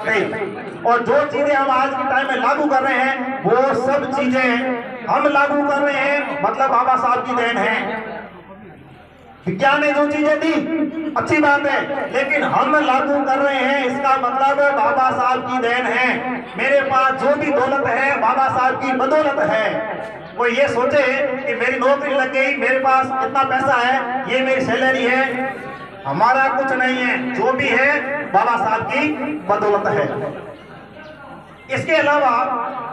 नहीं। और जो चीजें हम आज के टाइम में लागू कर रहे हैं वो सब चीजें हम लागू कर रहे हैं, मतलब बाबा साहब की देन है। विज्ञान ने जो चीजें दी अच्छी बात है, लेकिन हम लागू कर रहे हैं इसका मतलब बाबा साहब की देन है। मेरे पास जो भी दौलत है बाबा साहब की बदौलत है। वो ये सोचे कि मेरी नौकरी लग गई, मेरे पास इतना पैसा है, ये मेरी सैलरी है, हमारा कुछ नहीं है, जो भी है बाबा साहब की बदौलत है। इसके अलावा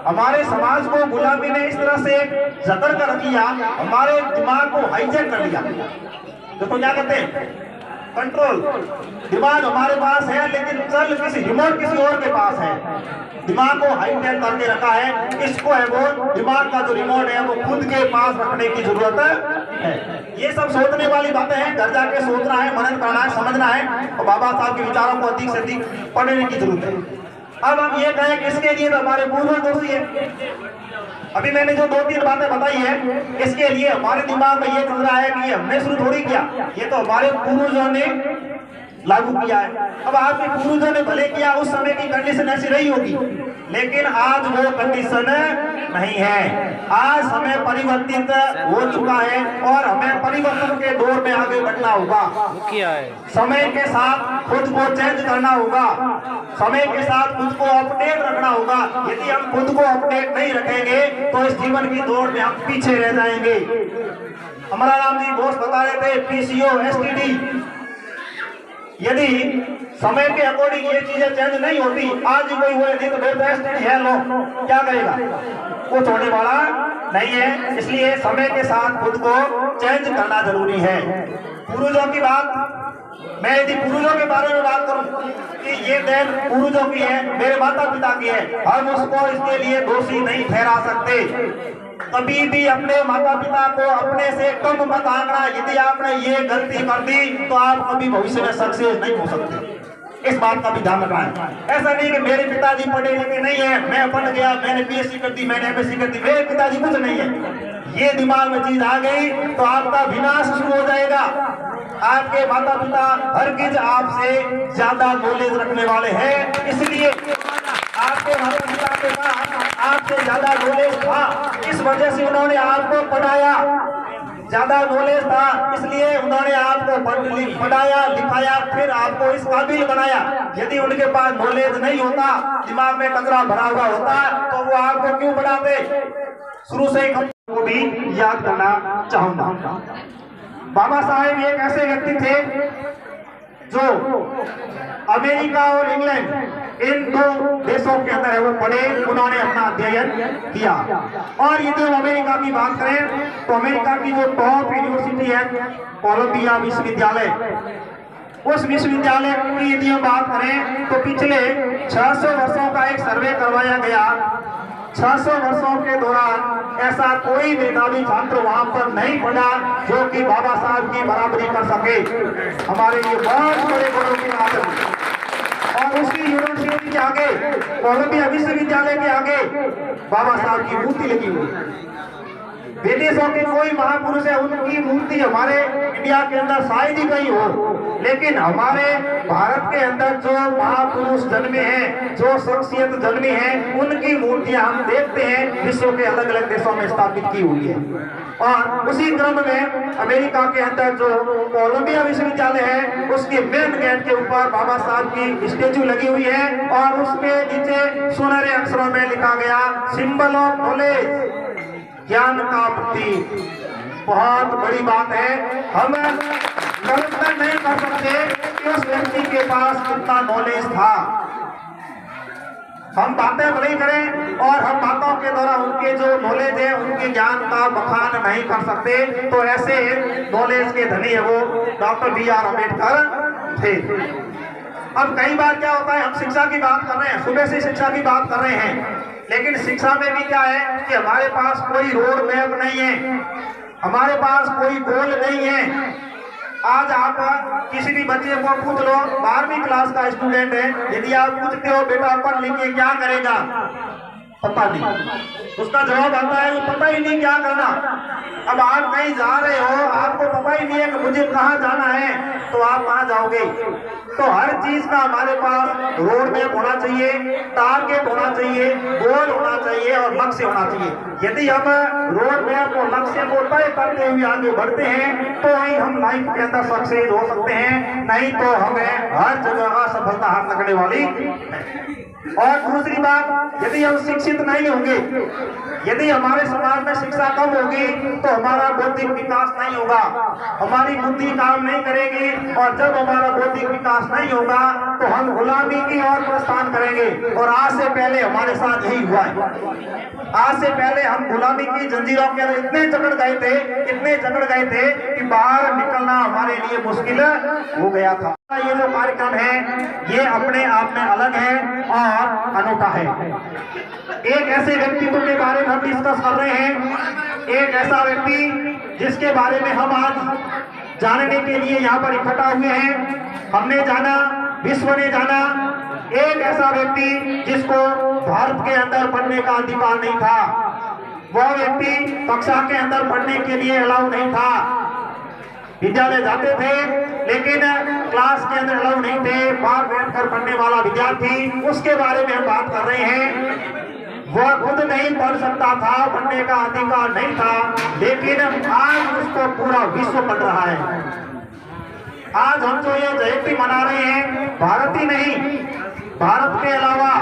हमारे समाज को गुलामी ने इस तरह से जकड़ कर दिया, हमारे दिमाग को हाईजैक कर दिया। देखो क्या कहते हैं, कंट्रोल। दिमाग हमारे पास है लेकिन चल किसी रिमोट किसी और के पास है। दिमाग को हाईटेक करके रखा है, इसको है वो दिमाग का जो रिमोट है वो खुद के पास रखने की जरूरत है। ये सब सोचने वाली बातें हैं, घर जाके सोचना है, मनन करना है, समझना है, और बाबा साहब के विचारों को अधिक से अधिक पढ़ने की जरूरत है। अब हम ये कहें कि इसके लिए तो हमारे पूर्वज दोषी है। अभी मैंने जो 2-3 बातें बताई है, इसके लिए हमारे दिमाग में ये चल रहा है कि हमने शुरू थोड़ी किया, ये तो हमारे पूर्वजों ने लागू किया है। अब आपके पूर्वजों ने भले किया, उस समय की कंडीशन ऐसी रही होगी, लेकिन आज वो कंडीशन नहीं है। आज समय परिवर्तित हो चुका है और हमें परिवर्तन के दौर में आगे बढ़ना होगा। समय के साथ खुद को चेंज करना होगा, समय के साथ खुद को अपडेट रखना होगा। यदि हम खुद को अपडेट नहीं रखेंगे तो इस जीवन की दौड़ में हम पीछे रह जाएंगे। हमारा राम जी बोस बता रहे थे पीसीओ एसटीडी, यदि समय के अकॉर्डिंग ये चीजें चेंज नहीं होती, आज ही कोई बोले तो बेस्ट है, लो क्या करेगा, कुछ होने वाला नहीं है। इसलिए समय के साथ खुद को चेंज करना जरूरी है। पूर्वजों की बात, मैं यदि पूर्वजों के बारे में बात करूं कि ये देन पूर्वजों की है, मेरे माता पिता की है, हम उसको इसके लिए दोषी नहीं ठहरा सकते। कभी भी अपने माता पिता को अपने से कम मत आंकना। यदि आपने ये गलती कर दी तो आप कभी भविष्य में सक्सेस नहीं हो सकते। इस बात का भी ध्यान रखना है। ऐसा नहीं कि मेरे पिताजी पढ़े लिखे नहीं है, मैं पढ़ गया, मैंने बीएससी कर दी, मैंने एमएससी कर दी, मेरे पिताजी कुछ नहीं है। ये दिमाग में चीज आ गई तो आपका विनाश शुरू हो जाएगा। आपके माता पिता हरगिज आपसे ज्यादा नॉलेज रखने वाले हैं, इसलिए आपके माता पिता के पास आपसे ज्यादा नॉलेज था, इस वजह से उन्होंने आपको पढ़ाया, ज्यादा नॉलेज था इसलिए उन्होंने आपको पढ़ाया लिखाया, फिर आपको इस काबिल बनाया। यदि उनके पास नॉलेज नहीं होता, दिमाग में कचरा भरा हुआ होता, तो वो आपको क्यों पढ़ाते। शुरू से ही को भी याद करना चाहूंगा। बाबा साहेब एक ऐसे व्यक्ति थे जो अमेरिका और इंग्लैंड इन 2 देशों के अंदर है वो पढ़े, उन्होंने अपना अध्ययन किया। और यदि हम अमेरिका की बात करें तो अमेरिका की जो टॉप यूनिवर्सिटी है कोलंबिया विश्वविद्यालय, उस विश्वविद्यालय की यदि हम बात करें तो पिछले 600 वर्षों का एक सर्वे करवाया गया। 600 वर्षों के दौरान ऐसा कोई मेधावी छात्र वहां पर नहीं पढ़ा जो कि बाबा साहब की बराबरी कर सके। हमारे लिए बहुत बड़े गुरु की बात है। और उसकी यूनिवर्सिटी के आगे, कोलंबिया विश्वविद्यालय के आगे बाबा साहब की मूर्ति लगी हुई है। विदेशों के कोई महापुरुष है, उनकी मूर्ति हमारे इंडिया के अंदर शायद ही कहीं हो, लेकिन हमारे भारत के अंदर जो महापुरुष जन्मे हैं, जो शख्सियत जन्मी है, उनकी मूर्तियां हम देखते हैं विश्व के अलग अलग देशों में स्थापित की हुई है। और उसी क्रम में अमेरिका के अंदर जो कोलंबिया विश्वविद्यालय है, उसके मेन गेट के ऊपर बाबा साहब की स्टेचू लगी हुई है और उसके नीचे सुनहरे अक्षरों में लिखा गया सिंबल ऑफ नॉलेज, ज्ञान का प्रतीक। बहुत बड़ी बात है। हम कल्पना नहीं कर सकते कि उस व्यक्ति के पास कितना नॉलेज था। हम बातें भले करें और हम बातों के द्वारा उनके जो नॉलेज है, उनके ज्ञान का बखान नहीं कर सकते। तो ऐसे नॉलेज के धनी है वो डॉक्टर BR अम्बेडकर थे। अब कई बार क्या होता है, हम शिक्षा की बात कर रहे हैं, सुबह से शिक्षा की बात कर रहे हैं, लेकिन शिक्षा में भी क्या है कि हमारे पास कोई रोड मैप नहीं है, हमारे पास कोई गोल नहीं है। आज आप किसी भी बच्चे को पूछ लो, 12वीं क्लास का स्टूडेंट है, यदि आप पूछते हो बेटा पढ़ लिख के क्या करेगा, पता नहीं। उसका जवाब आता है वो पता ही नहीं क्या करना। अब आप कहीं जा रहे हो, आपको पता ही नहीं है कि मुझे कहाँ जाना है, तो आप कहाँ जाओगे? तो हर चीज का हमारे पास रोड मैप होना चाहिए, टारगेट होना चाहिए, गोल होना चाहिए और लक्ष्य होना चाहिए। यदि हम रोड मैप और लक्ष्य को तय करते हुए आगे बढ़ते हैं तो ही हम लाइफ के अंदर सक्सेस हो सकते हैं, नहीं तो हमें हर जगह असफलता हाथ लगने वाली है। और दूसरी बात, यदि हम शिक्षित नहीं होंगे, यदि हमारे समाज में शिक्षा कम होगी तो हमारा बौद्धिक विकास नहीं होगा, हमारी बुद्धि काम नहीं करेगी, और जब हमारा बौद्धिक विकास नहीं होगा तो हम गुलामी की ओर प्रस्थान करेंगे। और आज से पहले हमारे साथ यही हुआ है। आज से पहले हम गुलामी की जंजीरों के अंदर इतने जकड़ गए थे कि बाहर निकलना हमारे लिए मुश्किल हो गया था। ये जो कार्यक्रम है ये अपने आप में अलग है और अनूठा है। एक ऐसे व्यक्तित्व के बारे में हम डिस्कस कर रहे हैं, एक ऐसा व्यक्ति जिसके बारे में हम आज जानने के लिए यहाँ पर इकट्ठा हुए हैं। हमने जाना, विश्व ने जाना, एक ऐसा व्यक्ति जिसको भारत के अंदर पढ़ने का अधिकार नहीं था। वह व्यक्ति कक्षा के अंदर पढ़ने के लिए अलाउ नहीं था। विद्यालय जाते थे लेकिन क्लास के अंदर अलाउ नहीं थे। बाहर बैठकर पढ़ने वाला विद्यार्थी, उसके बारे में हम बात कर रहे हैं। वह खुद नहीं पढ़ सकता था, पढ़ने का अधिकार नहीं था, लेकिन आज उसको पूरा विश्व पढ़ रहा है। आज हम जो ये जयंती मना रहे हैं, भारत ही नहीं, भारत के अलावा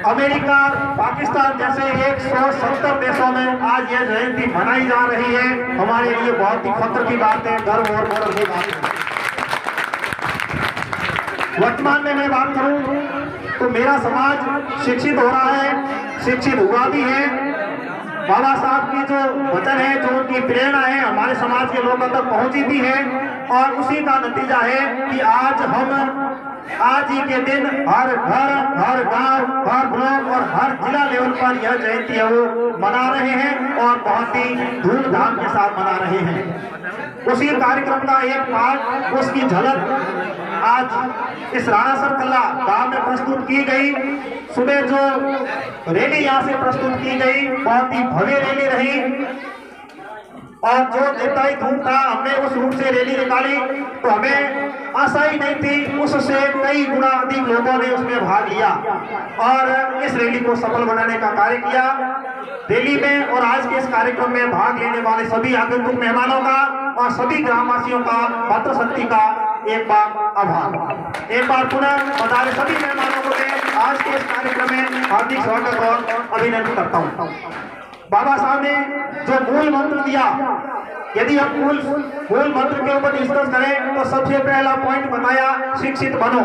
अमेरिका, पाकिस्तान जैसे 170 देशों में आज यह जयंती मनाई जा रही है। हमारे लिए बहुत ही फख्र की बात है, गर्व और गौरव की बात है। वर्तमान में मैं बात करूं तो मेरा समाज शिक्षित हो रहा है, शिक्षित हुआ भी है। बाबा साहब की जो वचन है, जो उनकी प्रेरणा है, हमारे समाज के लोगों तक पहुंची भी है, और उसी का नतीजा है कि आज हम आज ही के दिन हर घर, हर गांव, हर ब्लॉक और हर जिला लेवल पर यह जयंती है वो मना रहे हैं, और बहुत ही धूमधाम के साथ मना रहे हैं। उसी कार्यक्रम का एक पार्ट, उसकी झलक आज इस राणासर कला गांव में प्रस्तुत की गई। सुबह जो रैली यहाँ से प्रस्तुत की गई, बहुत ही भव्य रैली रही, और जो नेताई धूम था, हमने उस रूट से रैली निकाली तो हमें आशा ही नहीं थी, उससे कई गुना अधिक लोगों ने उसमें भाग लिया और इस रैली को सफल बनाने का कार्य किया। रैली में और आज के इस कार्यक्रम में भाग लेने वाले सभी आगंतुक मेहमानों का और सभी ग्रामवासियों का, मातृशक्ति का एक बार आभार। एक बार पुनः बता सभी मेहमानों को मैं आज के इस कार्यक्रम में हार्दिक स्वागत और अभिनंदन करता हूँ। बाबा साहब ने जो मूल मंत्र दिया, यदि हम मूल मंत्र के ऊपर डिस्कस करें तो सबसे पहला पॉइंट बताया, शिक्षित बनो।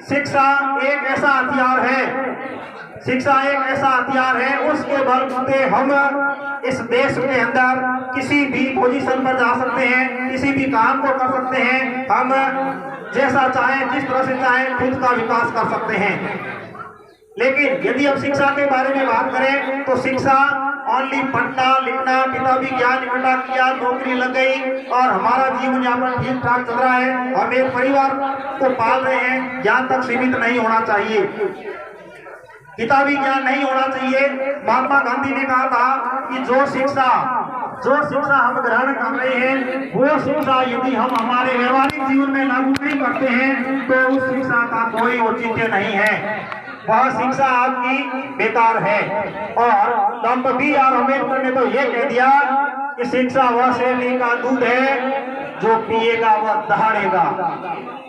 शिक्षा एक ऐसा हथियार है, शिक्षा एक ऐसा हथियार है, उसके बल पे हम इस देश के अंदर किसी भी पोजीशन पर जा सकते हैं, किसी भी काम को कर सकते हैं। हम जैसा चाहें, जिस तरह से चाहें, खुद का विकास कर सकते हैं। लेकिन यदि हम शिक्षा के बारे में बात करें तो शिक्षा ओनली पढ़ना लिखना, किताबी ज्ञान इकट्ठा किया, नौकरी लग गई और हमारा जीवन यापन ठीक ठाक चल रहा है, हम एक परिवार को पाल रहे हैं, ज्ञान तक सीमित नहीं होना चाहिए, किताबी ज्ञान नहीं होना चाहिए। महात्मा गांधी ने कहा था कि जो शिक्षा हम ग्रहण कर रहे हैं, वो शिक्षा यदि हम हमारे व्यवहारिक जीवन में लागू नहीं करते हैं तो उस शिक्षा का कोई औचित्य नहीं है, वह शिक्षा आपकी बेकार है। और डॉक्टर B.R. अम्बेडकर ने तो ये कह दिया कि शिक्षा वह शेरनी का दूध है जो पिएगा वह दहाड़ेगा।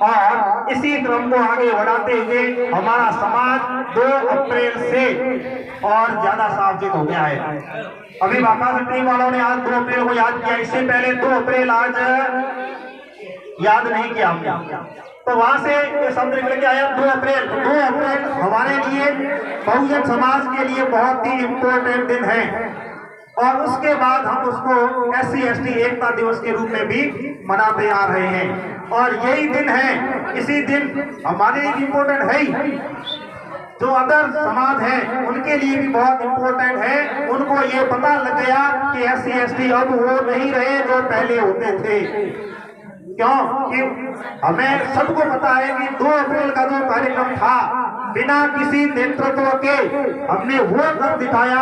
और इसी क्रम को आगे बढ़ाते हुए हमारा समाज 2 अप्रैल से और ज्यादा सावधान हो गया है। अभी बाबा साहब वालों ने आज 2 अप्रैल को याद किया, इससे पहले 2 अप्रैल आज याद नहीं किया हमने, तो वहां से ये शब्द निकल के आया 2 अप्रैल। 2 अप्रैल हमारे लिए, बहुजन समाज के लिए बहुत ही इम्पोर्टेंट दिन है, और उसके बाद हम उसको SC/ST एकता दिवस के रूप में भी मनाते आ रहे हैं। और यही दिन है, इसी दिन हमारे लिए इम्पोर्टेंट है ही, जो अदर समाज है उनके लिए भी बहुत इम्पोर्टेंट है। उनको ये पता लग गया कि SC/ST अब वो नहीं रहे जो पहले होते थे। क्यों कि हमें सबको पता है कि 2 अप्रैल का जो कार्यक्रम था बिना किसी नेतृत्व के हमने वो कर दिखाया